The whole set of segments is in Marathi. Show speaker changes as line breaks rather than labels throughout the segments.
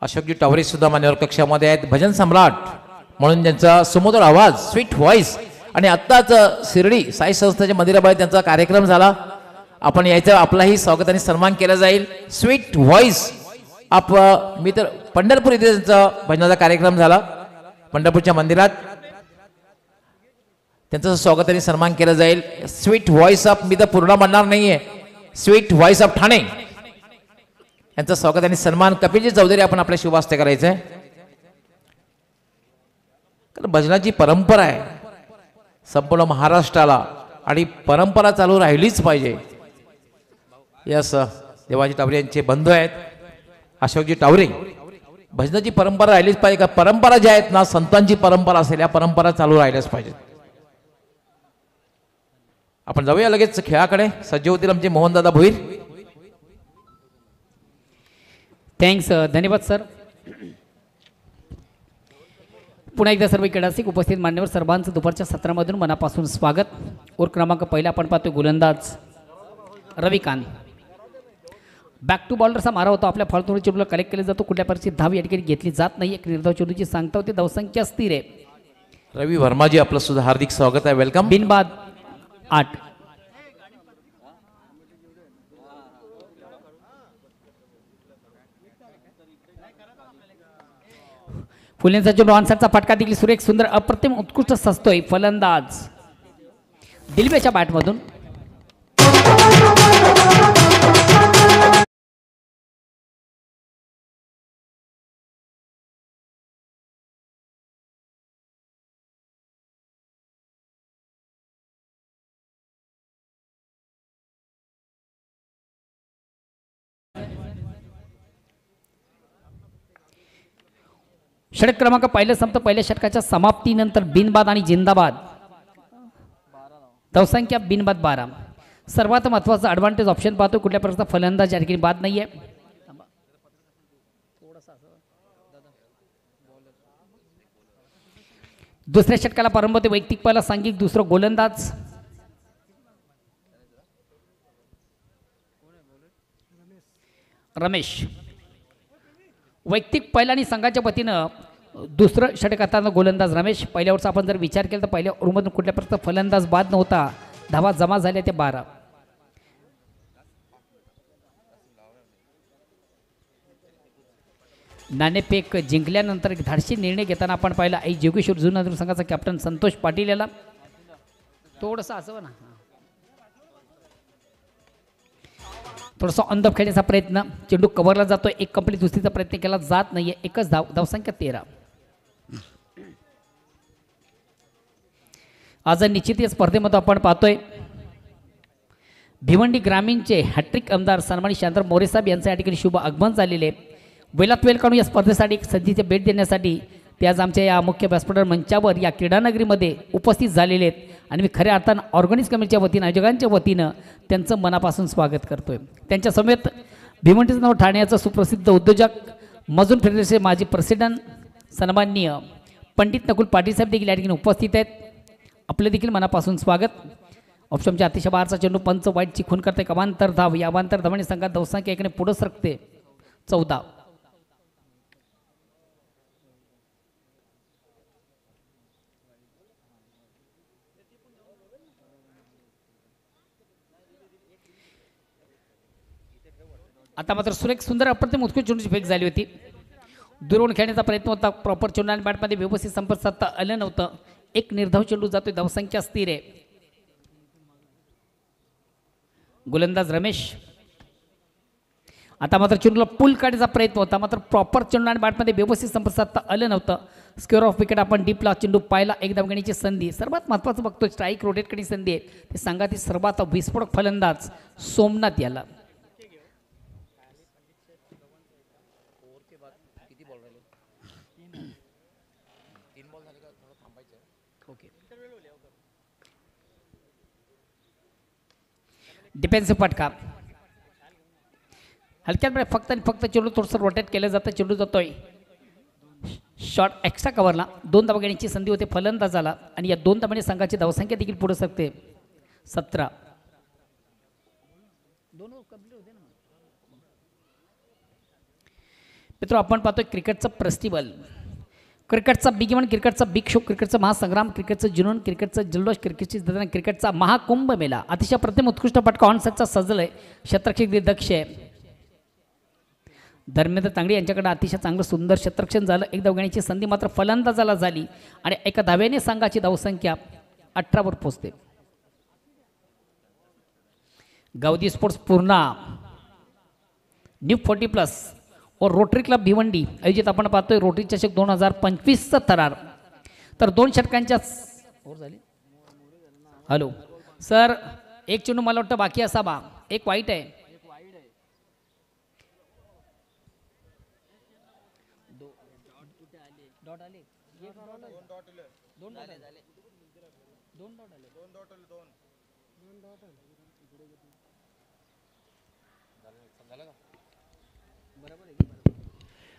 अशोकजी टावरे सुद्धा मान्यवर कक्षामध्ये आहेत. भजन सम्राट म्हणून त्यांचा सुमधुर आवाज, स्वीट व्हॉइस. आणि आत्ताच शिर्डी साई संस्थेच्या मंदिराबाहेर त्यांचा कार्यक्रम झाला. आपण यायचं, आपलाही स्वागत आणि सन्मान केला जाईल. स्वीट व्हॉइस मी तर पंढरपूर इथे त्यांचा भजनाचा कार्यक्रम झाला. पंढरपूरच्या मंदिरात त्यांचं स्वागत आणि सन्मान केला जाईल. स्वीट व्हॉइस ऑफ, मी तर पूर्ण म्हणणार नाहीये, स्वीट व्हॉइस ऑफ ठाणे यांचं स्वागत आणि सन्मान कपिलजी चौधरी आपण आपल्या शुभ हस्ते करायचं आहे. कारण भजनाची परंपरा आहे संपूर्ण महाराष्ट्राला आणि परंपरा चालू राहिलीच पाहिजे. यस, देवाजी टावरे यांचे बंधू आहेत अशोकजी टावरे. भजनाची परंपरा राहिलीच पाहिजे. का परंपरा ज्या आहेत ना, संतांची परंपरा असेल, या परंपरा चालू राहिल्याच पाहिजेत. आपण जाऊया लगेच खेळाकडे. सज्ज होतील आमचे मोहनदादा भोईर.
थँक्स, धन्यवाद सर. पुन्हा एकदा सर्व क्रीडासिक उपस्थित मान्यवर सर्वांचं दुपारच्या सत्रामधून मनापासून स्वागत. ओर क्रमांक पहिला आपण पाहतोय गोलंदाज रविकांत. बॅक टू बॉलरचा मारा होतो. आपल्या फॉलतोडी चेंडूला कलेक्ट केला जातो. कुठल्या प्रकारची धाव या ठिकाणी घेतली जात नाही. एक निर्धाव चेंडूची सांगता होते. धावसंख्या स्थिर आहे.
रवी वर्माजी आपलं सुद्धा हार्दिक स्वागत आहे. वेलकम.
बिनबाद 8. फुलेंचा चेंडू ऑनसाइडचा फटका देखील सुरेख सुंदर अप्रतिम उत्कृष्ट सजतोय. फलंदाज दिलबेच्या बॅटमधून षटक क्रमांक पहिलं संपतं. पहिल्या षटकाच्या समाप्तीनंतर बिनबाद आणि जिंदाबाद. धावसंख्या बिनबाद 12. सर्वात महत्त्वाचा ॲडव्हान्टेज ऑप्शन पाहतो. कुठल्या प्रकारचा फलंदाज या ठिकाणी बाद नाही आहे. दुसऱ्या षटकाला प्रारंभ होते. वैयक्तिक पहिला सांघिक दुसरं गोलंदाज रमेश. वैयक्तिक पहिला आणि संघाच्या वतीनं दुसरं षटक हाताळणारा गोलंदाज रमेश. पहिल्या ओव्हरचा आपण जर विचार केला तर पहिल्या ओव्हरमधून कुठल्या प्रकारचा फलंदाज बाद नव्हता. धावा जमा झाल्या त्या 12. नाणेफेक जिंकल्यानंतर एक धाडसी निर्णय घेताना आपण पाहिला आई जोगेश्वर जुन्नर संघाचा कॅप्टन संतोष पाटील याला थोडंसं असं ना, थोडासा अंदप खेळण्याचा प्रयत्न. चेंडू कव्हरला जातोय. एक कंप्लीट दुसरीचा प्रयत्न केला जात नाहीये. एकच धाव. धावसंख्या 13. आज निश्चित या स्पर्धेमध्ये आपण पाहतोय भिवंडी ग्रामीणचे हॅट्रिक आमदार सन्मानित शांताराम मोरे साहेब यांचं या ठिकाणी शुभ आगमन झालेले. वेळात वेळ काढून या स्पर्धेसाठी एक संधीची भेट देण्यासाठी ते आज आमच्या या मुख्य व्यासपीठावर मंचावर या क्रीडानगरीमध्ये उपस्थित झालेले आहेत. आणि मी खऱ्या अर्थानं ऑर्गनाइज कमिटीच्या वतीनं, आयोजकांच्या वतीनं त्यांचं मनापासून स्वागत करतोय. त्यांच्या समेत भिवंडीचं नाव ठाण्याचं सुप्रसिद्ध उद्योजक, मजूर फेडरेशनचे माजी प्रेसिडेंट सन्माननीय पंडित नकुल पाटील साहेब देखील या ठिकाणी उपस्थित आहेत. आपलं देखील मनापासून स्वागत. ऑप्शनच्या अतिशय बाहेरचा चेंडू पंच वाईटची खून करते. अवांतर धाव. या अवांतर धावाने संघात धावसंख्या एकाने पुढं सरकते 14. आता मात्र सुरेख सुंदर अप्रतिम उत्कृष्ट चेंडूची फेक झाली होती. दुरून खेळण्याचा प्रयत्न होता. प्रॉपर चेंडू आणि बॅटमध्ये व्यवस्थित संपर्क साधता आलं नव्हतं. एक निर्धाव चेंडू जातोय. धावसंख्या स्थिर आहे. गोलंदाज रमेश. आता मात्र चेंडूला पुल काढण्याचा प्रयत्न होता. मात्र प्रॉपर चेंडू आणि बॅटमध्ये व्यवस्थित संपर्क साधता आलं नव्हतं. स्क्वेअर ऑफ विकेट आपण डीपला चेंडू पाहिला. एक धाव घेण्याची संधी. सर्वात महत्त्वाचं बघतो स्ट्राईक रोटेट करण्याची संधी आहे. ते संघातील सर्वात विस्फोटक फलंदाज सोमनाथ याला. डिफेन्सिव्ह फटका. हलक्यात फक्त आणि फक्त चेंडू थोडंसं रोटेट केलं जातं. चेंडू जातोय शॉट एक्स्ट्रा कव्हरला. 2 धावा घेण्याची संधी होते फलंदाजाला. आणि या 2 धावांनी संघाची धावसंख्या देखील पुढे सरकते 17. मित्र आपण पाहतोय क्रिकेटचं फेस्टिवल, क्रिकेटचा बिग इव्हेंट, क्रिकेटचा बिग शो, क्रिकेटचा महासंग्राम, क्रिकेटचं जुनून, क्रिकेटचं जल्लोष, क्रिकेटची जत्रा, क्रिकेटचा महाकुंभ मेला. अतिशय प्रतिम उत्कृष्ट पटका ऑनसेटचा सजलंय. क्षेत्ररक्षक दक्ष आहे धर्मेंद्र तांगडी यांच्याकडे अतिशय चांगलं सुंदर क्षेत्ररक्षण झालं. एक धाव घेण्याची संधी मात्र फलंदाजाला झाली आणि एका धावेने संघाची धावसंख्या 18वर पोहोचते. गावदी स्पोर्ट्स पूर्णा न्यू 40+ और रोटरी क्लब भिवंडी आयोजित आपण पाहतोय रोटरी चषक 2025चा थरार. तर 2 षटकांच्या हॅलो सर, एक चेंडू मला वाटतं बाकी असावा, एक वाईट आहे.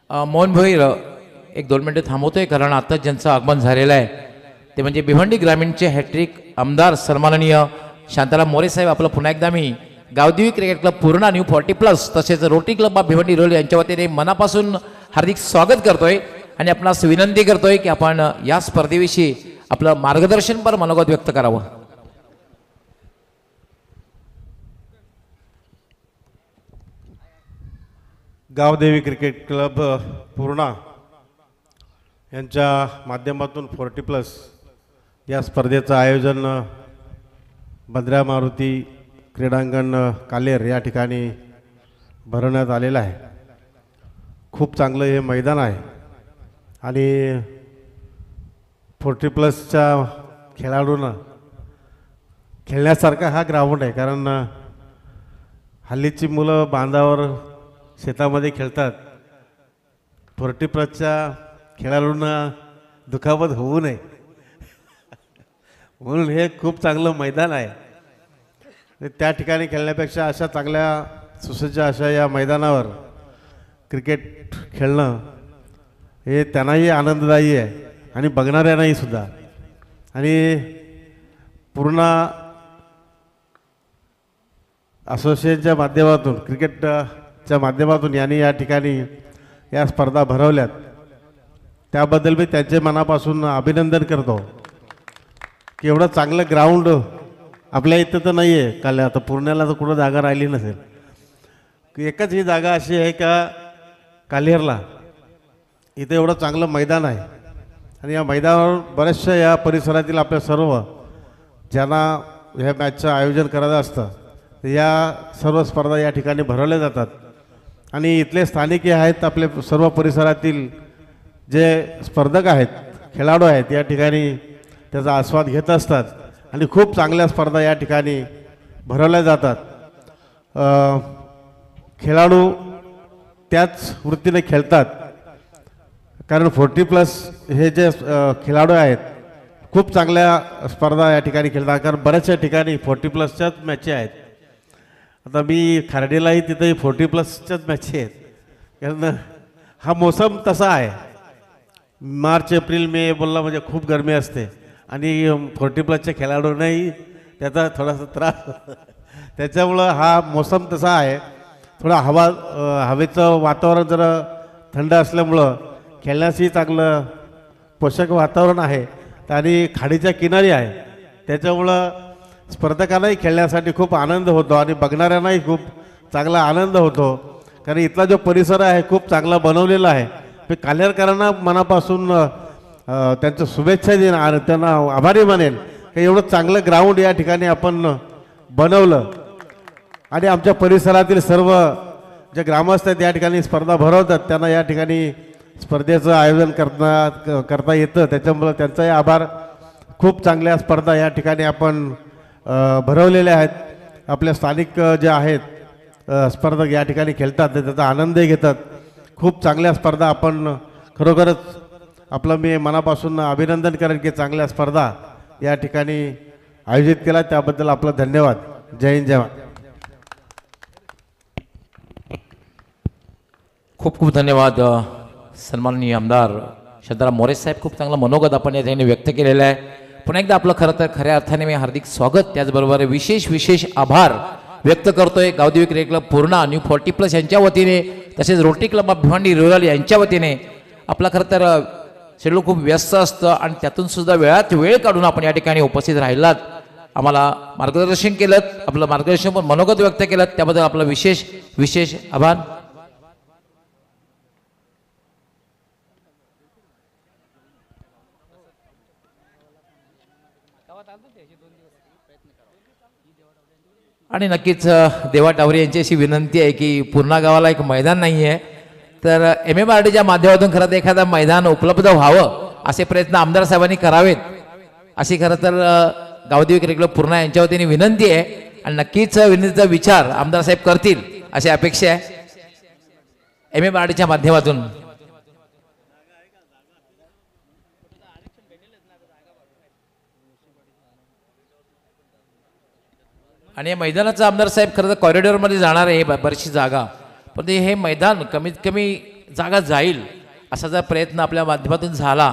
मोहन भोईर एक 2 मिनिटं थांबवतोय, कारण आता ज्यांचं आगमन झालेलं आहे ते म्हणजे भिवंडी ग्रामीणचे हॅट्रिक आमदार सन्माननीय शांताराम मोरे साहेब. आपलं पुन्हा एकदा मी Gavdevi cricket club Purna new 40+ तसेच रोटरी क्लब ऑफ भिवंडी रोल यांच्या वतीने मनापासून हार्दिक स्वागत करतोय आणि आपणास विनंती करतोय की आपण या स्पर्धेविषयी आपलं मार्गदर्शनपर मनोगत व्यक्त करावं.
गावदेवी क्रिकेट क्लब पूर्णा यांच्या माध्यमातून 40+ या स्पर्धेचं आयोजन भद्रा मारुती क्रीडांगण कालेर या ठिकाणी भरवण्यात आलेलं आहे. खूप चांगलं हे मैदान आहे आणि 40+च्या खेळाडूंना खेळण्यासारखा हा ग्राउंड आहे. कारण हल्लीची मुलं बांधावर शेतामध्ये खेळतात. 40+च्या खेळाडूंना दुखापत होऊ नये म्हणून हे खूप चांगलं मैदान आहे. त्या ठिकाणी खेळण्यापेक्षा अशा चांगल्या सुसज्ज अशा या मैदानावर क्रिकेट खेळणं हे त्यांनाही आनंददायी आहे आणि बघणाऱ्यांनाही सुद्धा. आणि पूर्ण असोसिएशनच्या माध्यमातून क्रिकेटच्या माध्यमातून यांनी या ठिकाणी या स्पर्धा भरवल्यात, त्याबद्दल मी त्यांचे मनापासून अभिनंदन करतो की एवढं चांगलं ग्राउंड आपल्या इथं तर नाही आहे. काल आता पुण्याला तर कुठं जागा राहिली नसेल, एकच ही जागा अशी आहे का काल्हेरला इथं एवढं चांगलं मैदान आहे. आणि या मैदानावर बऱ्याचशा या परिसरातील आपल्या सर्व ज्यांना ह्या मॅचचं आयोजन करायचं असतं या सर्व स्पर्धा या ठिकाणी भरवल्या जातात. आणि इथले स्थानिक आहेत आपले सर्व परिसरातील जे स्पर्धक आहेत, खेळाडू आहेत, या ठिकाणी त्याचा आस्वाद घेत असतात आणि खूप चांगल्या स्पर्धा या ठिकाणी भरवल्या जातात. खेळाडू त्याच वृत्तीने खेळतात कारण 40+ हे जे खेळाडू आहेत खूप चांगल्या स्पर्धा या ठिकाणी खेळतात. कारण बऱ्याचशा ठिकाणी 40+च्याच मॅची आहेत. आता मी खारडीलाही तिथंही 40+च्याच मॅची आहेत. कारण हा मोसम तसा आहे, मार्च एप्रिल मे बोलला म्हणजे खूप गरमी असते आणि 40+च्या खेळाडूंनाही त्याचा थोडासा त्रास त्याच्यामुळं हा मोसम तसा आहे. थोडा हवेचं वातावरण जरा थंड असल्यामुळं खेळण्यासही चांगलं पोषक वातावरण आहे आणि खाडीच्या किनारी आहे. त्याच्यामुळं स्पर्धकांनाही खेळण्यासाठी खूप आनंद होतो आणि बघणाऱ्यांनाही खूप चांगला आनंद होतो. कारण इथला जो परिसर आहे खूप चांगला बनवलेला आहे. मी काल्हेरकरांना मनापासून त्यांच्या शुभेच्छा देईन आणि त्यांना आभारी मानेन की एवढं चांगलं ग्राउंड या ठिकाणी आपण बनवलं. आणि आमच्या परिसरातील सर्व जे ग्रामस्थ आहेत या ठिकाणी स्पर्धा भरवतात, त्यांना या ठिकाणी स्पर्धेचं आयोजन करता येतं. त्याच्यामुळं त्यांचाही आभार. खूप चांगल्या स्पर्धा या ठिकाणी आपण भरवलेल्या आहेत. आपल्या स्थानिक जे आहेत स्पर्धक या ठिकाणी खेळतात ते त्याचा आनंदही घेतात. खूप चांगल्या स्पर्धा आपण खरोखरच आपलं मी मनापासून अभिनंदन करेन की चांगल्या स्पर्धा या ठिकाणी आयोजित केल्या, त्याबद्दल आपलं धन्यवाद. जय हिंद जय महाराष्ट्र.
खूप खूप धन्यवाद सन्माननीय आमदार शांताराम मोरे साहेब. खूप चांगलं मनोगत आपण या ठिकाणी व्यक्त केलेलं आहे. पुन्हा एकदा आपलं खरं तर खऱ्या अर्थाने मी हार्दिक स्वागत, त्याचबरोबर विशेष आभार व्यक्त करतोय Gavdevi cricket club Purna new 40+ यांच्या वतीने, तसेच Rotary club of Bhiwandi rural यांच्या वतीने. आपला खरं तर शेड्यूल खूप व्यस्त असतं आणि त्यातून सुद्धा वेळात वेळ काढून आपण या ठिकाणी उपस्थित राहिलात, आम्हाला मार्गदर्शन केलं, आपलं मार्गदर्शन पण मनोगत व्यक्त केलं, त्याबद्दल आपलं विशेष विशेष आभार. आणि नक्कीच देवा टावरे यांची अशी विनंती आहे की पूर्णा गावाला एक मैदान नाही आहे, तर MMRDच्या माध्यमातून खरं तर एखादं मैदान उपलब्ध व्हावं असे प्रयत्न आमदार साहेबांनी करावेत, अशी खरं तर गावदेवी क्रिकेट क्लब पूर्णा यांच्या वतीने विनंती आहे. आणि नक्कीच विनंतीचा विचार आमदार साहेब करतील अशी अपेक्षा आहे MMRDच्या माध्यमातून. आणि या मैदानाचं आमदार साहेब खरं तर कॉरिडॉरमध्ये जाणार आहे बरीचशी जागा, पण हे मैदान कमीत कमी जागा जाईल असा जर प्रयत्न आपल्या माध्यमातून झाला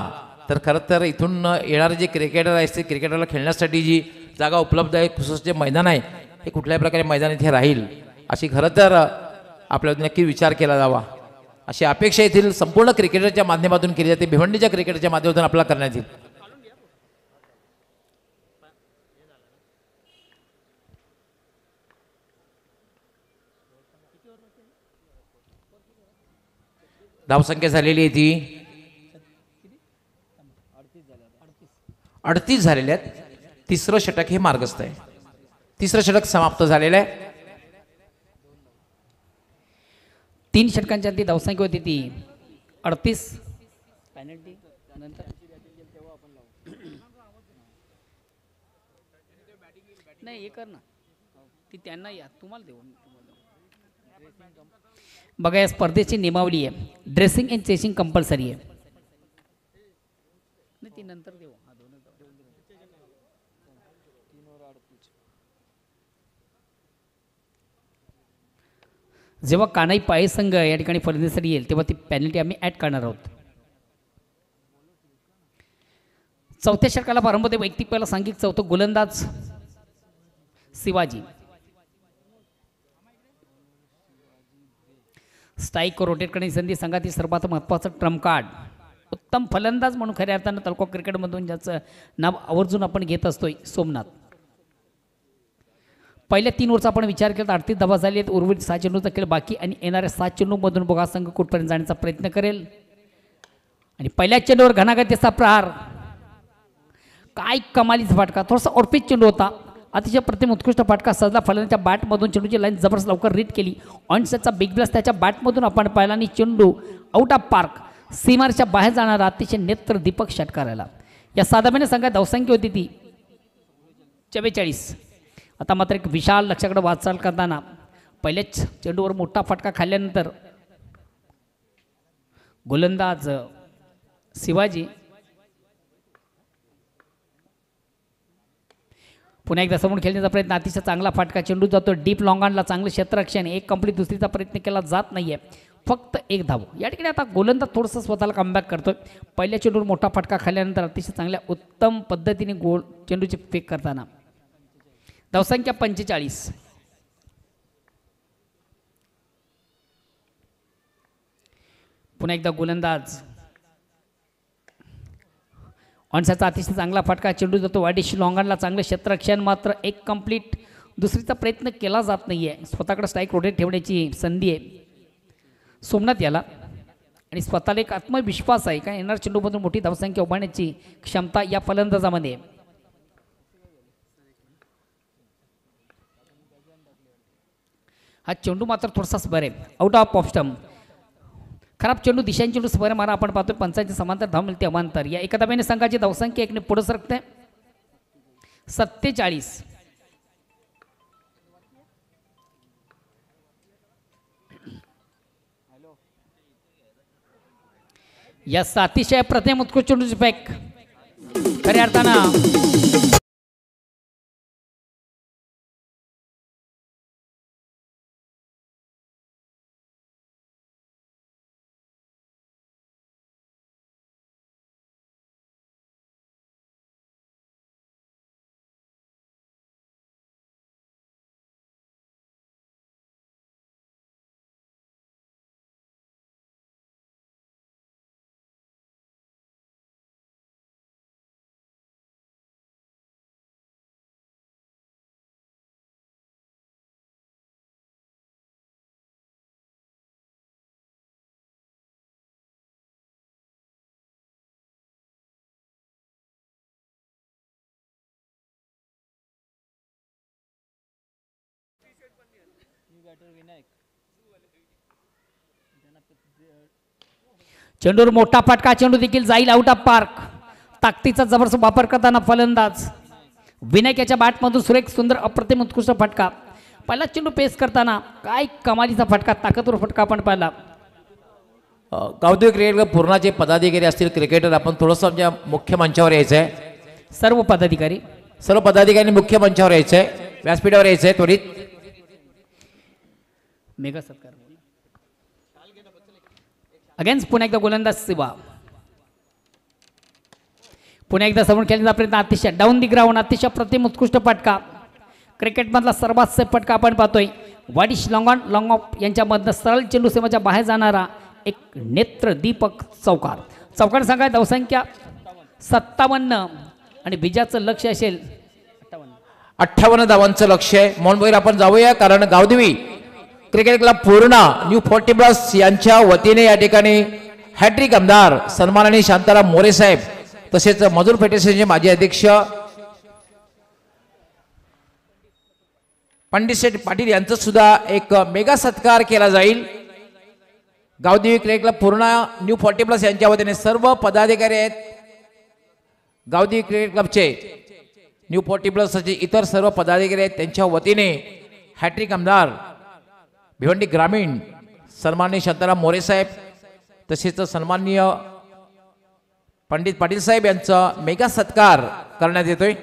तर खरं तर इथून येणारे जे क्रिकेटर आहेत ते क्रिकेटरला खेळण्यासाठी जी जागा उपलब्ध आहे, खुसूस जे मैदान आहे हे कुठल्याही प्रकारे मैदान इथे राहील अशी खरं तर आपल्याला नक्की विचार केला जावा अशी अपेक्षा येथील संपूर्ण क्रिकेटरच्या माध्यमातून केली जाते, भिवंडीच्या क्रिकेटरच्या माध्यमातून आपल्याला करण्यात येईल. धावसंख्या झालेली आहे ती 38 झालेल्या आहेत. तिसरं षटक हे मार्गस्थ आहे, तिसरं षटक समाप्त झालेलं आहे.
3 षटकांच्या ती धावसंख्या होती ती 38. पेनल्टी नंतर नाही हे कर ना, ती त्यांना या तुम्हाला देऊ. बघा या स्पर्धेची नियमावली आहे, ड्रेसिंग अँड चेसिंग कंपल्सरी आहे. नाही ती नंतर देऊ. जेव्हा कानाई पाय संघ या ठिकाणी फलंदाजीसाठी येईल तेव्हा ती पेनल्टी आम्ही ॲड करणार आहोत. चौथ्या षटकाला प्रारंभ होते. वैयक्तिक पहिला सांघिक चौथं गोलंदाज शिवाजी. स्ट्राईक रोटेट करण्याची संधी संघातील सर्वात महत्त्वाचं ट्रम्प कार्ड. उत्तम फलंदाज म्हणून खऱ्या अर्थानं तालुका क्रिकेटमधून ज्याचं नाव आवर्जून आपण घेत असतोय सोमनाथ. पहिल्या 3 ओव्हरचा आपण विचार केला तर 38 धावा झाली आहेत. उर्वरित 6 चेंडूचा खेळ बाकी आणि येणाऱ्या 7 चेंडूमधून बघा संघ कुठपर्यंत जाण्याचा प्रयत्न करेल. आणि पहिल्या चेंडूवर घणागतीचा प्रहार, काय कमालीचा फाटका, थोडासा ऑर्पिच चेंडू होता, अतिशय प्रतिम उत्कृष्ट फाटका सजला. फलंदाजाच्या बॅटमधून चेंडूची लाईन जबरदस्त लवकर रीड केली. ऑनसेटचा बिग ब्लास्ट त्याच्या बॅटमधून आपण पाहिला आणि चेंडू आउट ऑफ पार्क सीमारेषेच्या बाहेर जाणारा अतिशय नेत्र दीपक षटकार आला. या साधारण संघात धावसंख्या होती ती 44. आता मात्र एक विशाल लक्ष्याकडे वाटचाल करताना पहिल्याच चेंडूवर मोठा फटका खाल्ल्यानंतर गोलंदाज शिवाजी पुन्हा एकदा समोर खेळण्याचा प्रयत्न, अतिशय चांगला फटका, चेंडू जातो डीप लॉंगांडला, चांगलं क्षेत्ररक्षण, एक कंप्लीट दुसरीचा प्रयत्न केला जात नाहीये, फक्त 1 धाव. या ठिकाणी आता गोलंदाज थोडंसं स्वतःला कमबॅक करतोय. पहिल्या चेंडूवर मोठा फटका खाल्ल्यानंतर अतिशय चांगल्या उत्तम पद्धतीने चेंडूची फेक करताना धावसंख्या 45. पुन्हा एकदा गोलंदाज ऑनसाचा अतिशय चांगला फटका, चेंडू जातो वाडीशी लॉंगांडला, चांगलं क्षेत्ररक्षण, मात्र एक कंप्लीट दुसरीचा प्रयत्न केला जात नाही आहे. स्वतःकडे स्ट्राईक रोटेट ठेवण्याची संधी आहे सोमनाथ याला आणि स्वतःला एक आत्मविश्वास आहे का येणार चेंडूमधून मोठी धावसंख्या उभारण्याची क्षमता या फलंदाजामध्ये. हा चेंडू मात्र थोडासा स्पर आहे, आउट ऑफ स्टंप. खराब चेंडू दिशांची चेंडू स्पर मारा आपण पाहतोय. पंचांची समांतर धाव मिळते अमांतर. या एका धाब्याने संघाची धावसंख्या 1ने पुढे सरकते 47. या अतिशय प्रथम उत्कृष्ट चेंडूची पॅक खऱ्या अर्थानं चेंडूवर मोठा फटका, चेंडू देखील जाईल आउट ऑफ पार्क. ताकदीचा जबरदस्त वापर करताना फलंदाज विनायक याच्या बॅटमधून सुरेख सुंदर अप्रतिम उत्कृष्ट फटका. पहिला चेंडू पेस करताना काय कमालीचा फटका, ताकदवर फटका आपण पाहिला.
गावदेवी क्रिकेट क्लब पूर्णाचे पदाधिकारी असतील, क्रिकेटर, आपण थोडंसं आमच्या मुख्य मंचावर यायचं आहे.
सर्व पदाधिकारी
सर्व पदाधिकारी मुख्य मंचावर यायचं आहे, व्यासपीठावर यायचं आहे त्वरित.
मेगा सत्कार अगेन्स्ट पुन्हा एकदा गोलंदाज शिवा. पुन्हा एकदा समोर खेळण्याचा प्रयत्न, अतिशय डाऊन दी ग्राउंड, अतिशय प्रतिम उत्कृष्ट फटका. क्रिकेटमधला सर्वात सेफ फटका आपण पाहतोय. वाडिश लॉंग ऑन लॉंग ऑफ यांच्यामधनं सरळ चेंडू सीमेच्या बाहेर जाणारा एक नेत्र दीपक चौकार. चौकार सांगा धावसंख्या 57 आणि बिजाचं लक्ष असेल
58 धावांचं लक्ष आहे. म्हणून आपण जाऊया, कारण Gavdevi cricket club Purna new 40+ यांच्या वतीने या ठिकाणी हॅट्रिक आमदार सन्माननीय शांताराम मोरे साहेब, तसेच मजूर फेडरेशनचे माजी अध्यक्ष पंडित शेठ पाटील यांचा सुद्धा एक मेगा सत्कार केला जाईल. Gavdevi cricket club Purna new 40+ यांच्या वतीने सर्व पदाधिकारी आहेत. गावदेवी क्रिकेट क्लबचे न्यू 40+ चे इतर सर्व पदाधिकारी आहेत, त्यांच्या वतीने हॅट्रिक आमदार भिवंडी ग्रामीण सन्माननीय शांताराम मोरे साहेब, तसेच सन्माननीय पंडित पाटील साहेब यांचा मेगा सत्कार करण्यात येतोय.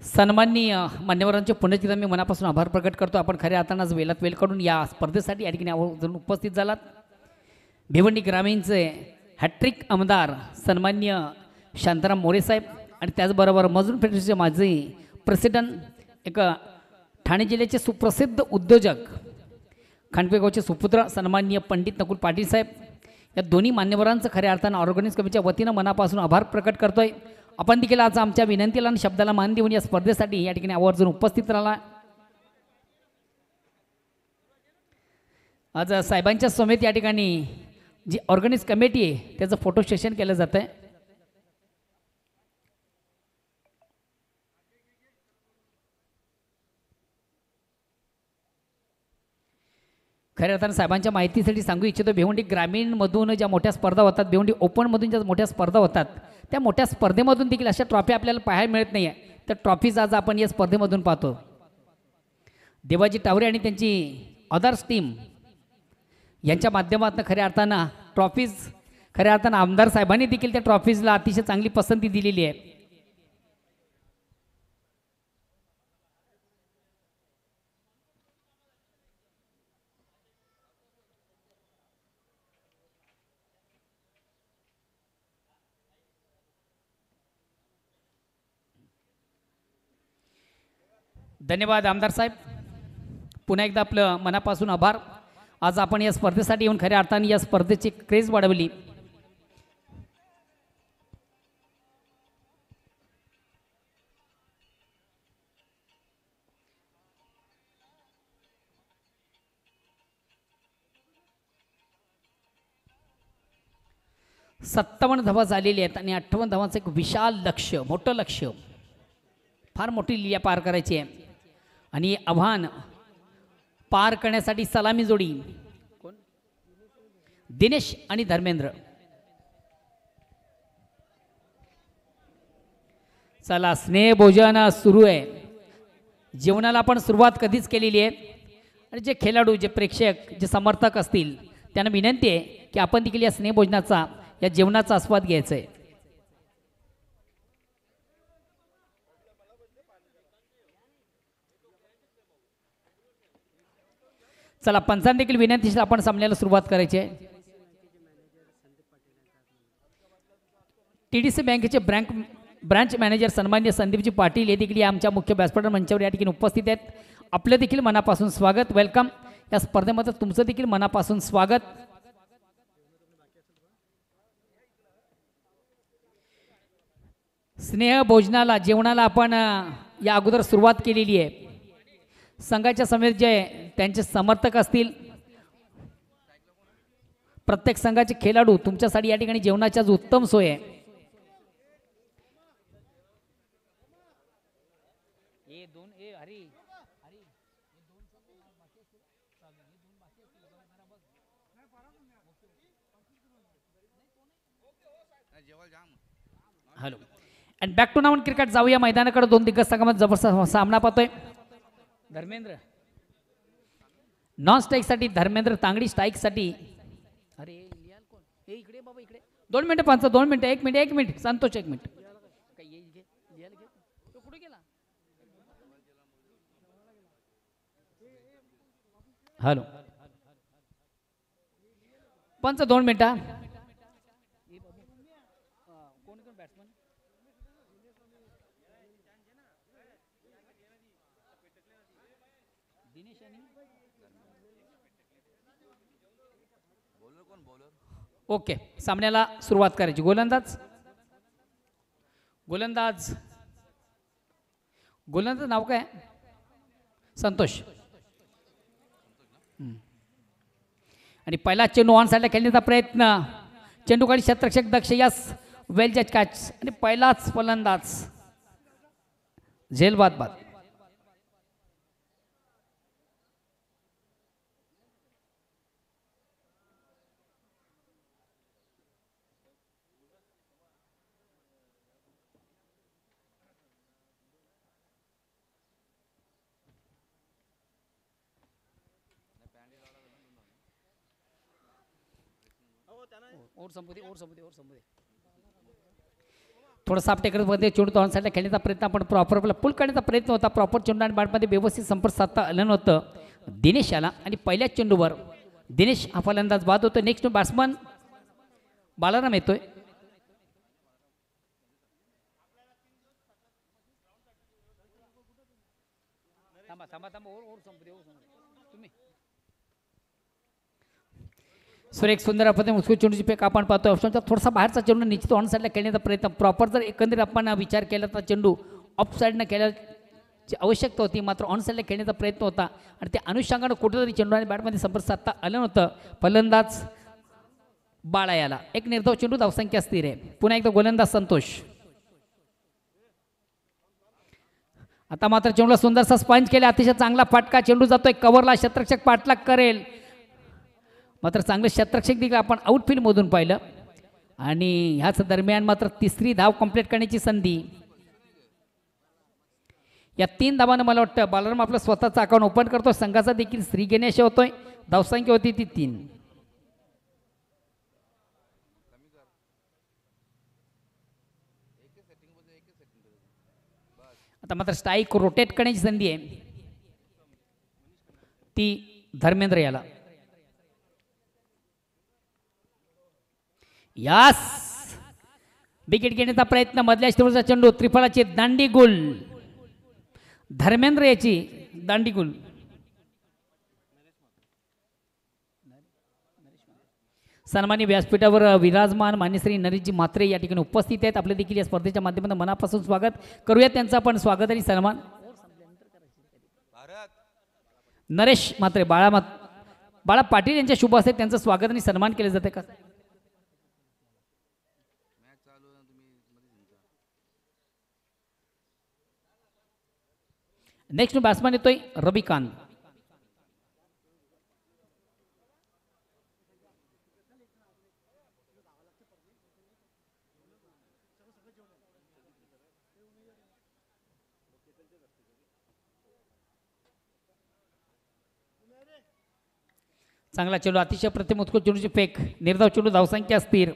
सन्माननीय मान्यवरांचे पुण्याची मी मनापासून आभार प्रकट करतो. आपण खऱ्या अर्थानं आज वेळात वेळ काढून या स्पर्धेसाठी या ठिकाणी आवर्जून उपस्थित झालात. भिवंडी ग्रामीणचे हॅट्रिक आमदार सन्माननीय शांताराम मोरे साहेब आणि त्याचबरोबर मजूर फेडरेशनचे माजी प्रेसिडेंट, एक ठाणे जिल्ह्याचे सुप्रसिद्ध उद्योजक, खांडवे गावचे सुपुत्र सन्माननीय पंडित नकुल पाटील साहेब, या दोन्ही मान्यवरांचं खऱ्या अर्थानं ऑर्गनाइज कमिटीच्या वतीनं मनापासून आभार प्रकट करतोय. आपण देखील आज आमच्या विनंतीला आणि शब्दाला मान देऊन या स्पर्धेसाठी या ठिकाणी आवर्जून उपस्थित राहिला. आज साहेबांच्या समेत या ठिकाणी जी ऑर्गनाइज कमिटी आहे त्याचं फोटो सेशन केलं जातं आहे. खऱ्या अर्थानं साहेबांच्या माहितीसाठी सांगू इच्छितो, भिवंडी ग्रामीणमधून ज्या मोठ्या स्पर्धा होतात, भिवंडी ओपनमधून ज्या मोठ्या स्पर्धा होतात, त्या मोठ्या स्पर्धेमधून देखील अशा ट्रॉफी आपल्याला पाहायला मिळत नाही आहे. तर ट्रॉफीज आज आपण या स्पर्धेमधून पाहतो. देवाजी टावरे आणि त्यांची अदर्स टीम यांच्या माध्यमातून खऱ्या अर्थानं ट्रॉफीज, खऱ्या अर्थानं आमदार साहेबांनी देखील त्या ट्रॉफीजला अतिशय चांगली पसंती दिलेली आहे. धन्यवाद आमदार साहेब. पुन्हा एकदा आपलं मनापासून आभार. आज आपण या स्पर्धेसाठी येऊन खऱ्या अर्थाने या स्पर्धेची क्रेज वाढवली. सत्तावन्न धावा झालेली आहेत आणि 58 धावांचं एक विशाल लक्ष, मोठं लक्ष, फार मोठी लिया पार करायची आहे. आणि आव्हान पार करण्यासाठी सलामी जोडी दिनेश आणि धर्मेंद्र. चला स्नेहभोजन सुरू आहे. जेवणाला आपण सुरुवात कधीच केलेली आहे आणि जे खेळाडू जे प्रेक्षक जे समर्थक असतील त्यांना विनंती आहे की आपण देखील या स्नेहभोजनाचा या जेवणाचा आस्वाद घ्यायचा आहे. चला पंचांनी देखील विनंती आपण सामन्याला सुरुवात करायची आहे. TDC बँकेचे ब्रांच मॅनेजर सन्मान्य संदीपजी पाटील हे देखील आमच्या मुख्य व्यासपीठ मंचावर या ठिकाणी उपस्थित आहेत. आपलं देखील मनापासून स्वागत, वेलकम. या स्पर्धेमध्ये तुमचं देखील मनापासून स्वागत. स्नेह भोजनाला जेवणाला आपण या अगोदर सुरुवात केलेली आहे. संघाच्या समेत जे त्यांचे समर्थक असतील प्रत्येक संघाचे खेळाडू तुमच्यासाठी या ठिकाणी जेवणाची आज उत्तम सोय आहे. हॅलो अँड बॅक टू नाऊन क्रिकेट. जाऊया मैदानाकडे. दोन दिग्गज संघामध्ये जबरदस्त सामना पाहतोय. धर्मेंद्र नॉन स्ट्राईकसाठी, धर्मेंद्र तांगडी स्ट्राईकसाठी. अरे लिहाल कोण? हे इकडे बाबा इकडे. 2 मिनिटं पंच, 2 मिनिटं, 1 मिनिट संतोष, 1 मिनिट. कुठे गेला? हॅलो पंच 2 मिनिटं. ओके सामन्याला सुरुवात करायची. गोलंदाज नाव काय? संतोष. आणि पहिला चेंडू ऑन साईडला खेळण्याचा प्रयत्न. चेंडू खाली क्षेत्ररक्षक दक्ष यास वेल जज कॅच आणि पहिलाच फलंदाज झेल बाद. थोडं साफ टेकरमध्ये चेंडू ऑन साईडला खेळण्याचा प्रयत्न आपण प्रॉपर पुल करण्याचा प्रयत्न होता. प्रॉपर चेंडू आणि बॅटमध्ये व्यवस्थित संपर्क साधता आलं नव्हतं दिनेश याला. आणि पहिल्याच चेंडूवर दिनेश हा फलंदाज बाद होतो. नेक्स्ट बॅट्समन बालाराम येतोय. सुरेख सुंदर आपण मुस्कू चेंडूची फेक आपण पाहतो. ऑप्शनचा थोडासा बाहेरचा चेंडू निश्चित ऑन साईडला खेळण्याचा प्रयत्न. प्रॉपर जर एकंदरीत आपण विचार केला तर चेंडू ऑफ साईडनं खेळण्याची आवश्यकता होती, मात्र ऑन साईडला खेळण्याचा प्रयत्न होता आणि त्या अनुषंगानं कुठेतरी चेंडू आणि बॅटमध्ये संपर्क साधता आलं नव्हतं. फलंदाज बाळा याला. एक निर्धाव चेंडू, धावसंख्या स्थिर आहे. पुन्हा एकदा गोलंदाज संतोष. आता मात्र चेंडूला सुंदरसा स्पंज केला. अतिशय चांगला फटका. चेंडू जातोय कव्हरला. क्षेत्ररक्षक पाठलाग करेल, मात्र चांगलं क्षेत्ररक्षक देखील आपण आउटफील्डमधून पाहिलं. आणि ह्याच दरम्यान मात्र तिसरी धाव कंप्लीट करण्याची संधी. या 3 धावानं मला वाटतं बालाराम आपलं स्वतःचं अकाउंट ओपन करतो. संघाचा देखील श्री गणेश होतोय. धावसंख्या होती ती 3. आता मात्र स्ट्राईक रोटेट करण्याची संधी आहे ती धर्मेंद्र याला. यास विकेट घेण्याचा प्रयत्न. मधल्या स्टेवरचा चेंडू. त्रिफळाची दांडी गुल. धर्मेंद्र याची दांडी गुल. सन्मानी व्यासपीठावर विराजमान मान्यश्री नरेशजी म्हात्रे या ठिकाणी उपस्थित आहेत. आपले देखील या स्पर्धेच्या माध्यमातून मनापासून स्वागत करूया. त्यांचं आपण स्वागत आणि सन्मान. नरेश म्हात्रे, बाळा पाटील यांच्या शुभ हस्ते त्यांचं स्वागत आणि सन्मान केले जाते. का नेक्स्ट बॅट्समॅन येतोय रविकांत. चांगला चेंडू, अतिशय प्रतिम उत्कृष्ट चेंडूची फेक, निर्धाव चेंडू, धावसंख्या स्थिर.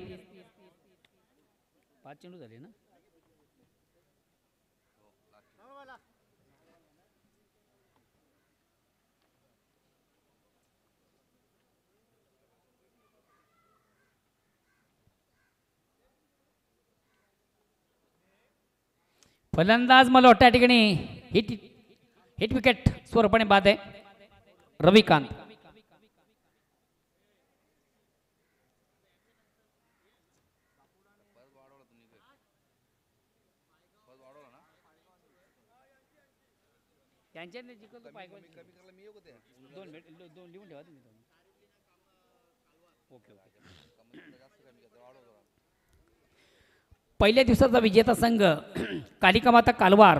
5 चेंडू झाले ना. फलंदाज मला वाटतं या ठिकाणी हिट विकेट स्वरूपाने बाद आहे. रविकांत. पहिल्या दिवसाचा विजेता संघ कालिका माता कालवार,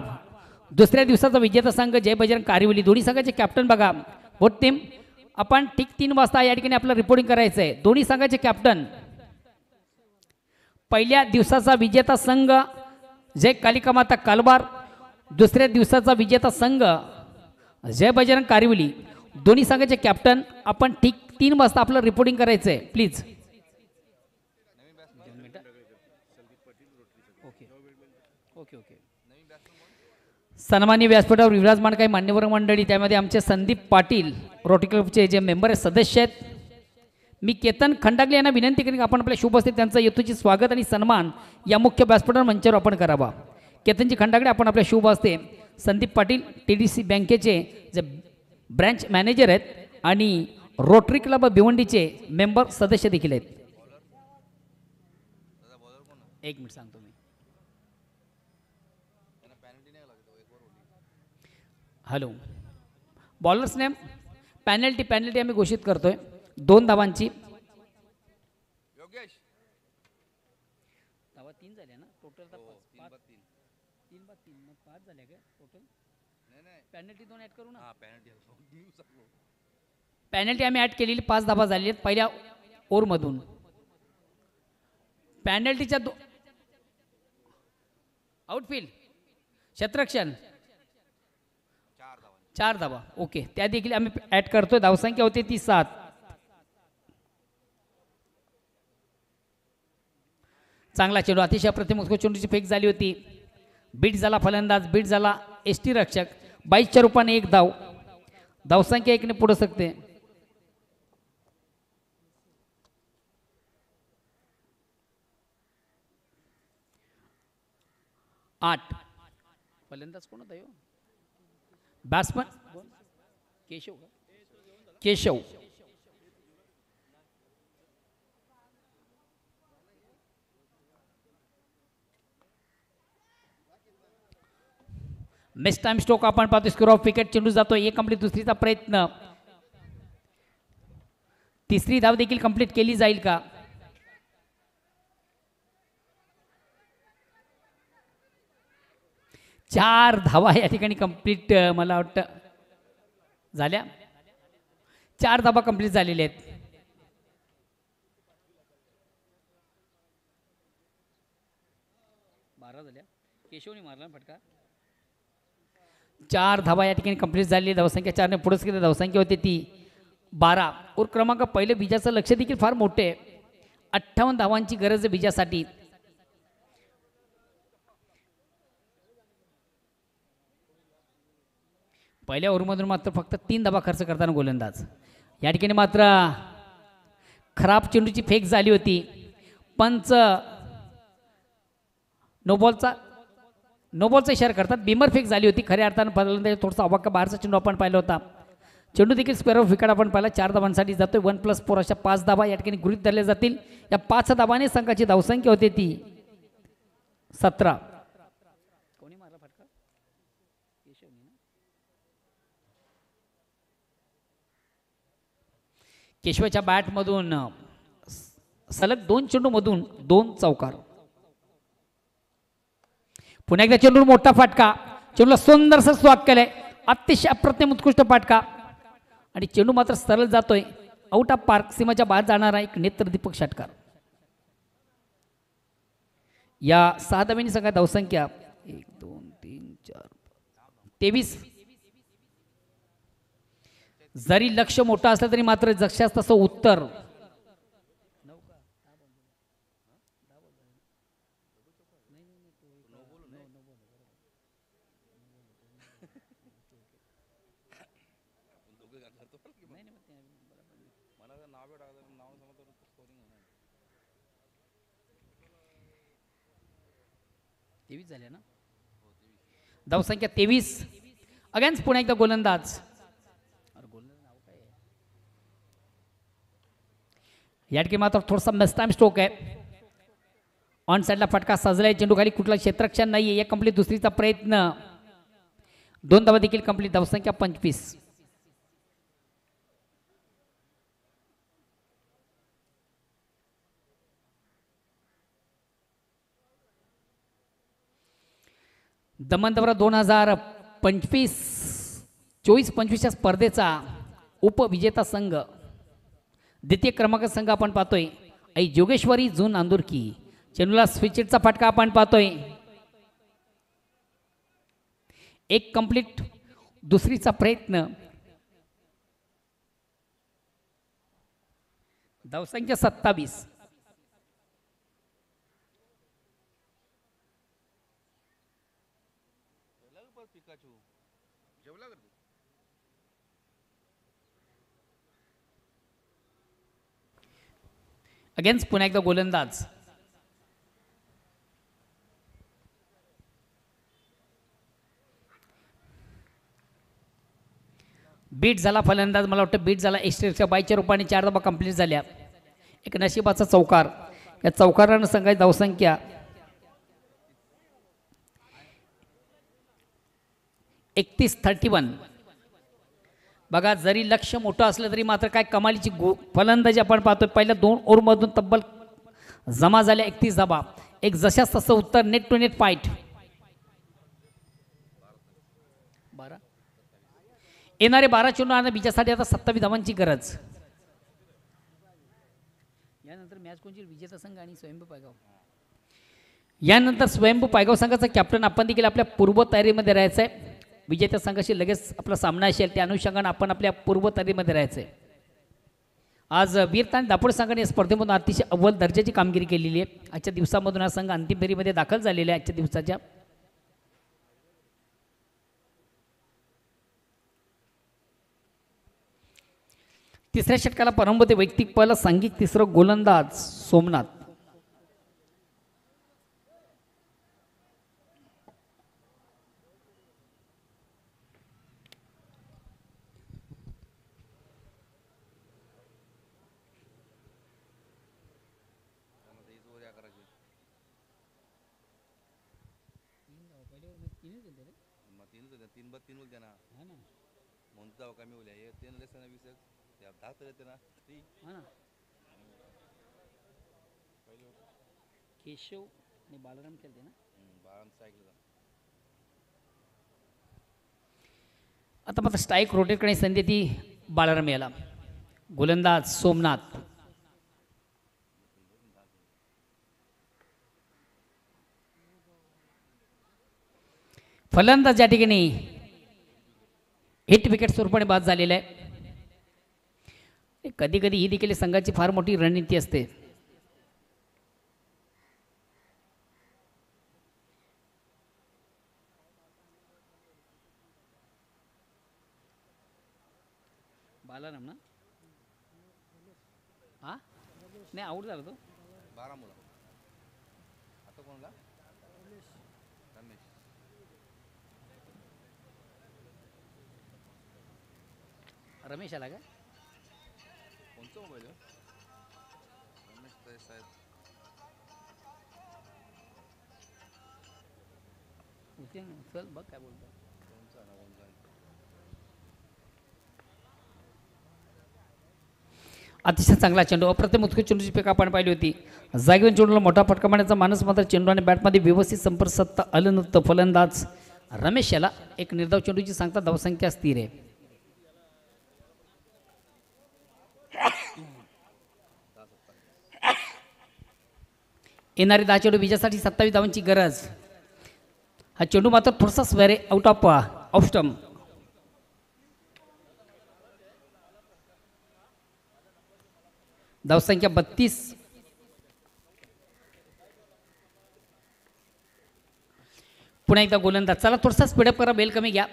दुसऱ्या दिवसाचा विजेता संघ जय बजरंग कारिवली. दोन्ही संघाचे कॅप्टन बघा. बोट टीम आपण ठीक 3 वाजता या ठिकाणी आपलं रिपोर्टिंग करायचं आहे. दोन्ही संघाचे कॅप्टन. पहिल्या दिवसाचा विजेता संघ जय कालिका माता कालवार, दुसऱ्या दिवसाचा विजेता संघ जय बजरंग कारिवली. दोन्ही संघाचे कॅप्टन आपण ठीक 3 वाजता आपलं रिपोर्टिंग करायचं आहे प्लीज. Okay okay. सन्माननीय व्यासपीठावर विराजमान काही मान्यवर मंडळी, त्यामध्ये आमचे संदीप पाटील रोटरी क्लबचे जे मेंबर आहेत, सदस्य आहेत. मी केतन खंडागले यांना विनंती करेन आपण आपल्या शुभ असते त्यांचं यथोचित स्वागत आणि सन्मान या मुख्य व्यासपीठावर मंचावर आपण करावा. केतनजी खंडागले आपण आपल्या शुभ असते. संदीप पाटील TDC बँकेचे जे ब्रँच मॅनेजर आहेत आणि रोटरी क्लब भिवंडीचे मेंबर सदस्य देखील आहेत. एक मिनिट सांगतो मी. हॅलो. बॉलर्स नेम पॅनल्टी आम्ही घोषित करतोय 2 धावांची. धावा 3 झाल्या ना टोटल. 5 झाल्या का टोटल. पॅनल्टी 2 ऍड करू ना. पॅनल्टी आम्ही ऍड केलेली 5 धावा झालेली आहेत पहिल्या ओव्हरमधून. पॅनल्टीच्या आउटफील्ड क्षेत्ररक्षण 4 धावा. ओके, त्या देखील आम्ही ऍड करतोय. धावसंख्या होते ती 7. चांगला चेंडू, अतिशय प्रतिम उत्कृष्ट चेंडूची फेक झाली होती. बीट झाला फलंदाज, बीट झाला ST रक्षक. 22च्या रूपाने 1 धाव. धावसंख्या 1 ने पुढे सकते. आठ. फलंदाज कोण होता? Batsman Keshav. Next time stroke आपण पाहतो. Score of wicket. चेंडू जातो 1 कंप्लीट. दुसरीचा प्रयत्न. तिसरी धाव देखील कंप्लीट केली जाईल का? चार धावा या ठिकाणी कंप्लीट मला वाटतं झाल्या. 4 धावा कंप्लीट झालेल्या आहेत. केशवने मारला फटका. 4 धावा या ठिकाणी कंप्लीट झाली. धावसंख्या 4 ने पुढे गेली. धावसंख्या होती ती 12. और क्रमांक पहिले बीजाचं लक्ष देखील फार मोठे. 58 धावांची गरज आहे बीजासाठी. पहिल्या ओव्हरमधून मात्र फक्त 3 धावा खर्च करताना गोलंदाज. या ठिकाणी मात्र खराब चेंडूची फेक झाली होती. पंच नो बॉलचा इशारा करतात. बिमर फेक झाली होती. खऱ्या अर्थानं फलंदाज थोडासा अवाक्य बाहेरचा चेंडू आपण पाहिला होता. चेंडू देखील स्क्वेअर ऑफ विकेट आपण पाहिला. 4 धावांसाठी जातोय. 1+4 अशा 5 धावा या ठिकाणी गृहीत धरल्या जातील. या 5 धावाने संघाची धावसंख्या होते ती 17. कोणी मारला फटका? केशवच्या बॅटमधून सलग 2 चेंडूमधून 2 चौकार. पुन्हा एकदा चेंडू मोठा फटका. चेंडूला सुंदरसं स्वागत केलंय. अतिशय अप्रतिम उत्कृष्ट फटका आणि चेंडू मात्र सरळ जातोय. आउट ऑफ पार्क सीमाच्या बाहेर जाणारा एक नेत्रदीपक षटकार. या 6 धावांनी संघात धावसंख्या 1 2 3 4 23. जरी लक्ष मोठं असलं तरी मात्र जशास तसं उत्तर तेवीस झाले ना धावसंख्या 23 अगेन्स्ट पुन्हा एकदा गोलंदाज या ठिकाणी मात्र थोडासा मिसटाइम स्ट्रोक आहे ऑन साईडला फटका सजलाय चेंडू खाली कुठला क्षेत्ररक्षण नाहीये एक कंप्लीट दुसरीचा प्रयत्न 2 धावा देखील कंप्लीट धावसंख्या 25 दमन दौरा 2025 24-25 स्पर्धेचा उपविजेता संघ द्वितीय क्रमांक संघ आपण पाहतोय आई जोगेश्वरी जून नांदुरकी चेंडूला स्विचिटचा फटका आपण पाहतोय एक कंप्लीट दुसरीचा प्रयत्न धावसंख्या 27 अगेन्स्ट पुन्हा एकदा गोलंदाज बीट झाला फलंदाज मला वाटतं बीट झाला एक्स्ट्राच्या बायच्या रूपाने 4 धावा कंप्लीट झाल्या एक नशिबाचा चौकार या चौकारानं संघाची धावसंख्या 31-31 बघा जरी लक्ष मोठं असलं तरी मात्र काय कमालीची फलंदाजी आपण पाहतोय पहिल्या 2 ओव्हरमधून तब्बल जमा झाल्या 31 धावा एक जशास तसं उत्तर नेट टू नेट फाईट 12 येणारे 12 चेंडू आणि विजयासाठी आता 27 धावांची गरज यानंतर मॅच कोणची विजेता संघ आणि स्वयंभू पायगाव यानंतर स्वयंभू पायगाव संघाचा कॅप्टन आपण देखील आपल्या पूर्व तयारीमध्ये राहायचं आहे विजेत्या संघाशी लगेच आपला सामना असेल त्या अनुषंगाने आपण आपल्या पूर्व तयारीमध्ये राहायचं आहे आज वीरता आणि दापोड संघाने या स्पर्धेमधून अतिशय अव्वल दर्जाची कामगिरी केलेली आहे आजच्या दिवसामधून हा संघ अंतिम फेरीमध्ये दाखल झालेला आहे आजच्या दिवसाच्या तिसऱ्या षटकाला प्रारंभ होते वैयक्तिक पहिला सांघिक तिसरं गोलंदाज सोमनाथ केशव आणि बालराम खेळते ना आता मात्र स्ट्राईक रोटेट करण्याची संधी ती बालराम याला गोलंदाज सोमनाथ फलंदाज या ठिकाणी हिट विकेट स्वरूपाने बाद झालेला आहे कधी कधी ही देखील संघाची फार मोठी रणनीती असते बालाराम ना हा नाही आऊट झाला तो 12 मुला आता कोणला रमेश आला का कोणचा मोबाईल रमेश साहेब चल बघ काय बोलतो अतिशय चांगला चेंडू अप्रतिम उत्कृष्ट चेंडूची पेक आपण पाहिली होती जागेवर चेंडूला मोठा फटका मारण्याचा माणूस मात्र चेंडू आणि बॅटमध्ये व्यवस्थित संपर्क साधता आलं नव्हतं फलंदाज रमेश याला एक निर्धाव चेंडूची सांगता धावसंख्या स्थिर आहे येणारे 10 चेंडू विजयासाठी 27 धावांची गरज हा चेंडू मात्र थोडासा स्वेअर आउट ऑफ स्टंप धावसंख्या 32. पुन्हा एकदा गोलंदाज. चला थोडासा स्पीडअप करा, बेल कमी घ्या.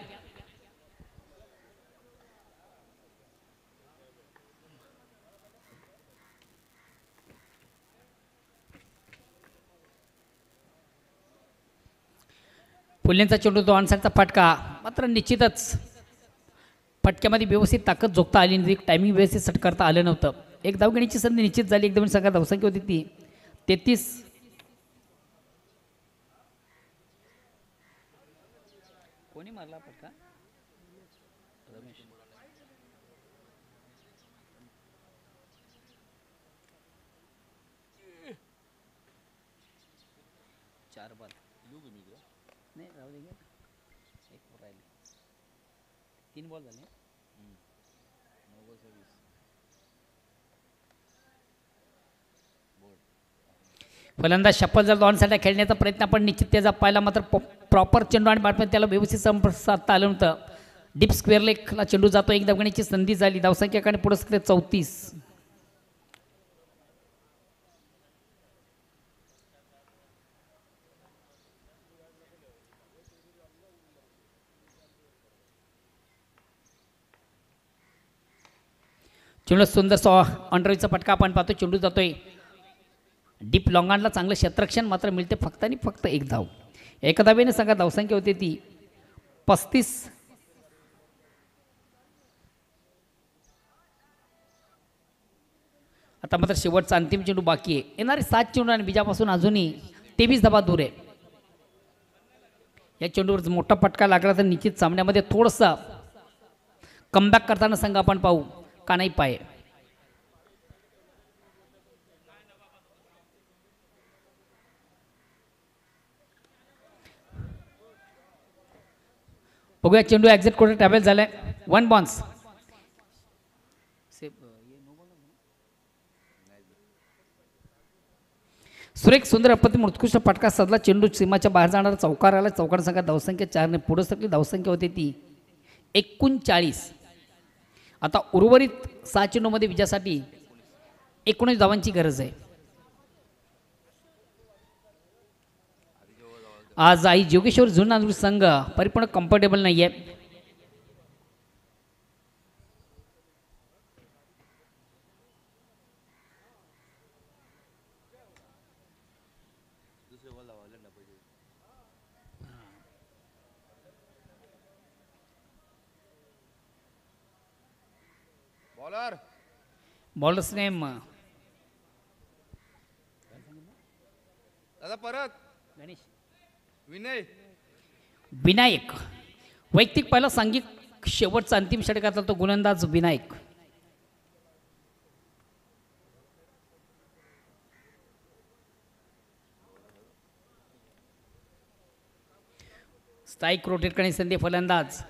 फुल्यांचा चेंडू तो ऑनसाईडचा फटका. मात्र निश्चितच फटक्यामध्ये व्यवस्थित ताकद झोकता आली नाही, टायमिंग व्यवस्थित सेट करता आलं नव्हतं. एक धाव घेण्याची संधी निश्चित झाली. एकदम सगळ्या धावसंख्या होती ती 33. कोणी मारला फटका? चार बॉल नाही राहू दे. एक राहिले, 3 बॉल झाले. फलंदाज शपथ जर 2 साठी खेळण्याचा प्रयत्न आपण निश्चित त्याचा पाहिला, मात्र प्रॉपर चेंडू आणि बॅटमॅन त्याला व्यवस्थित संपर्क साधता आलं नव्हतं. डीप स्क्वेअर लेगला चेंडू जातो. एक धावण्याची संधी झाली. धावसंख्याकडे पुढे 34. चेंडू सुंदर अंडरचा फटका आपण पाहतो. चेंडू जातोय डीप लॉंगांडला. चांगलं क्षेत्ररक्षण मात्र मिळते फक्त आणि फक्त एक धाव. एका धावेने सांगा धावसंख्या होती ती 35. आता मात्र शेवटचा अंतिम चेंडू बाकी आहे. येणारे 7 चेंडू आणि बीजापासून अजूनही 23 धावा दूर आहे. या चेंडूवर मोठा फटका लागला तर निश्चित सामन्यामध्ये थोडंसं कमबॅक करताना संघ आपण पाहू का नाही पाय. बघूया चेंडू एक्झिट कोर्ट ट्रॅव्हल झालाय. 1 बॉन्स. सुरेख सुंदर अप्रतिम उत्कृष्ट फटका साधला. चेंडू सीमाच्या बाहेर जाणारा चौकार आला. चौकार संघा धावसंख्या 4 ने पुढे सरकली. धावसंख्या होती ती 39. आता उर्वरित 6 चेंडूमध्ये विजयासाठी 19 धावांची गरज आहे. आज आई जोगेश्वर जुना संघ परिपूर्ण कम्फर्टेबल नाही आहे. बॉलर्स नेम
दादा परत
गणेश
विनय
विनायक. वैयक्तिक पहिला सांघिक शेवटचा अंतिम षटकातला तो गोलंदाज विनायक. स्ट्राईक रोटेट करण्याची संधी. फलंदाज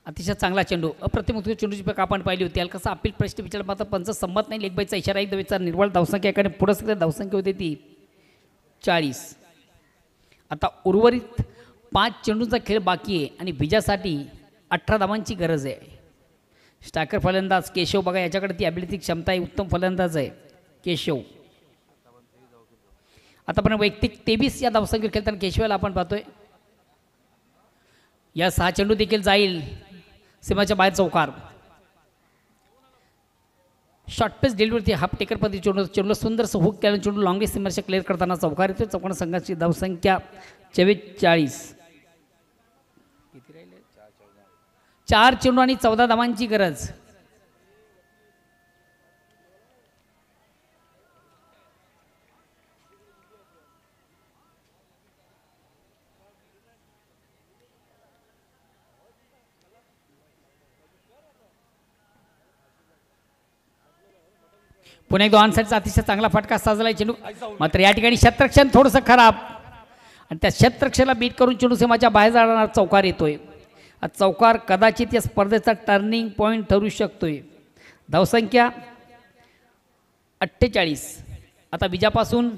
अतिशय चांगला चेंडू. अप्रतिम उत्कृष्ट चेंडूची पॅक आपण पाहिली होती. हलकासा अपील प्रश्न विचार मात्र पंच संमत नाही. लेगबाईचा इशारा. एक धावेचा निर्वळ. धावसंख्या एकाने पुढे सगळ्या धावसंख्या होती ती 40. आता उर्वरित 5 चेंडूंचा खेळ बाकी आहे आणि विजयासाठी 18 धावांची गरज आहे. स्ट्रायकर फलंदाज केशव बघा, याच्याकडे ती ॲबिलिटी क्षमता आहे. उत्तम फलंदाज आहे केशव. आतापर्यंत वैयक्तिक 23 या धावसंख्येवर खेळताना केशवाला आपण पाहतोय. या 6 चेंडू देखील जाईल सीमाच्या बाहेर चौकार. शॉर्ट पेस डिलिव्हरी हाफ टेकर पद्धती चेंडू. चेंडूला सुंदरसं हुक केलं. चेंडू लॉंग रेस सीमाच्या क्लिअर करताना चौकार येतो. चौकार संघाची धावसंख्या 44. 4 चेंडू आणि 14 धावांची गरज. पुन्हा एक 2 साईडचा अतिशय चांगला फटका साजला चेंडू. मात्र या ठिकाणी क्षेत्ररक्षण थोडंसं खराब आणि त्या क्षेत्ररक्षणाला बीट करून चेंडू सीमाच्या बाहेर जाणारा चौकार येतोय. हा चौकार कदाचित या स्पर्धेचा टर्निंग पॉईंट ठरू शकतोय. धावसंख्या 48. आता विजयापासून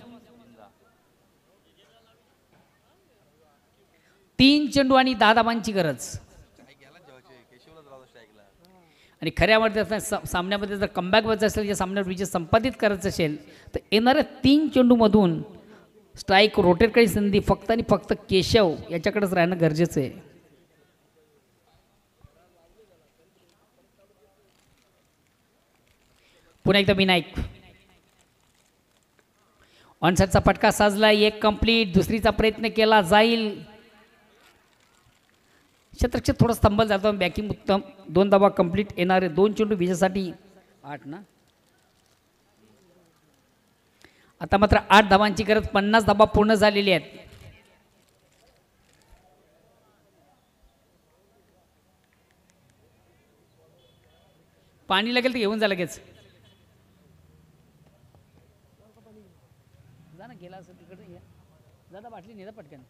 3 चेंडू आणि 10 धावांची गरज. आणि खऱ्यामध्ये सामन्यामध्ये जर कमबॅक व्हायचं असेल, या सामन्यावर विजय संपादित करायचं असेल तर येणाऱ्या 3 चेंडूमधून स्ट्राईक रोटेट करायची संधी फक्त आणि फक्त केशव याच्याकडेच राहणं गरजेचं आहे. पुन्हा एकदा विनायक ऑनसाईडचा फटका साजला, 1 कंप्लीट. दुसरीचा प्रयत्न केला जाईल, क्षेत्रक्षेत्र थोडं स्तंभल जातो. बॅकिंग उत्तम, 2 धावा कंप्लीट. येणारे 2 चेंडू विजयासाठी 8 ना. आता मात्र 8 धावांची गरज, 50 धावा पूर्ण झालेली आहेत. पाणी लागेल तर घेऊन जा लगेच. जा ना, गेला असं तिकडे जा, बाटली नेदा पटकन.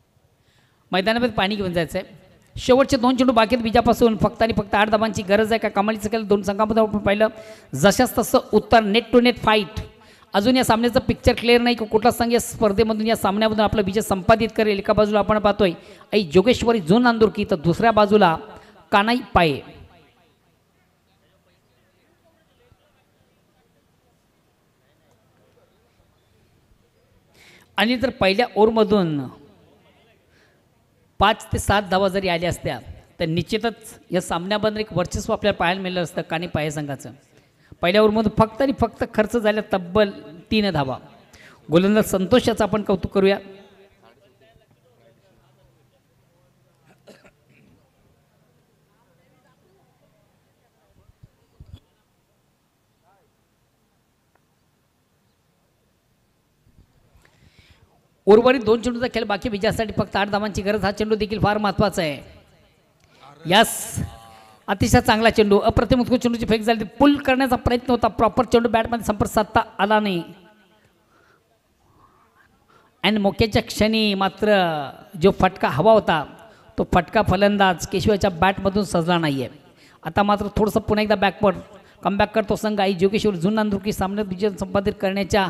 मैदानामध्ये पाणी घेऊन जायचं आहे. शेवटचे 2 चेंडू बाकी आहेत विजयापासून. फक्त आणि फक्त 8 धावांची गरज आहे. का कमालीचं केलं 2 संघामध्ये आपण पाहिलं जशाच तसं उत्तर, नेट टू नेट फाईट. अजून या सामन्याचं पिक्चर क्लिअर नाही की कुठला संघ या स्पर्धेमधून या सामन्यामधून आपला विजय संपादित करेल. एका बाजूला आपण पाहतोय आई जोगेश्वरी झोन नांदुरकी, तर दुसऱ्या बाजूला कानाई पाये. आणि जर पहिल्या ओव्हरमधून 5 ते 7 धावा जरी आल्या असत्या तर निश्चितच या सामन्याबद्दल एक वर्चस्व आपल्याला पाहायला मिळालं असतं कानी पाये संघाचं. पहिल्या ओव्हरमधून फक्त आणि फक्त खर्च झाल्या तब्बल 3 धावा. गोलंदाज संतोष याचं आपण कौतुक करूया. उर्वरित 2 चेंडूचा खेळ बाकी विजयासाठी फक्त 8 धावांची गरज. हा चेंडू देखील फार महत्त्वाचा आहे. यास अतिशय चांगला चेंडू, अप्रतिम उत्कृष्ट चेंडूची फेक झाली. पुल करण्याचा प्रयत्न होता, प्रॉपर चेंडू बॅटमध्ये संपर्क साधता आला नाही. आणि मोक्याच्या क्षणी मात्र जो फटका हवा होता तो फटका फलंदाज केशवाच्या बॅटमधून सजला नाही आहे. आता मात्र थोडंसं पुन्हा एकदा बॅकवर्ड कमबॅक करतो संघ आई जोगेश्वरी झोन नांदुरकी. सामन्यात विजय संपादित करण्याच्या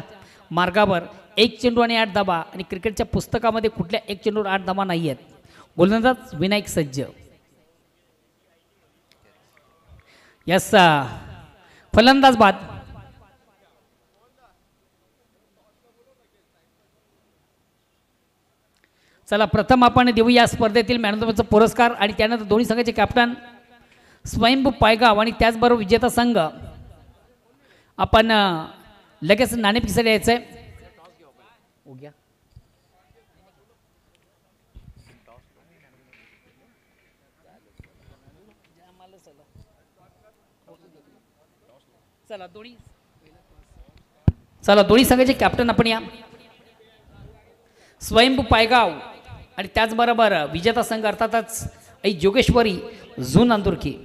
मार्गावर. 1 चेंडू आणि 8 धावा. आणि क्रिकेटच्या पुस्तकामध्ये कुठल्या 1 चेंडूवर 8 धावा नाही आहेत. गोलंदाज विनायक सज्ज. यस, फलंदाज बाद. चला प्रथम आपण देऊ या स्पर्धेतील मॅन ऑफ द मॅचचा पुरस्कार. आणि त्यानंतर दोन्ही संघाचे कॅप्टन स्वयंभू पायगाव आणि त्याचबरोबर विजेता संघ आपण लगेच नाणेफेकीसाठी यायचं आहे. चला दोन्ही संघाचे कॅप्टन आपण या. स्वयंभू पायगाव आणि त्याचबरोबर विजेता संघ अर्थातच आई जोगेश्वरी झोन नांदुरकी.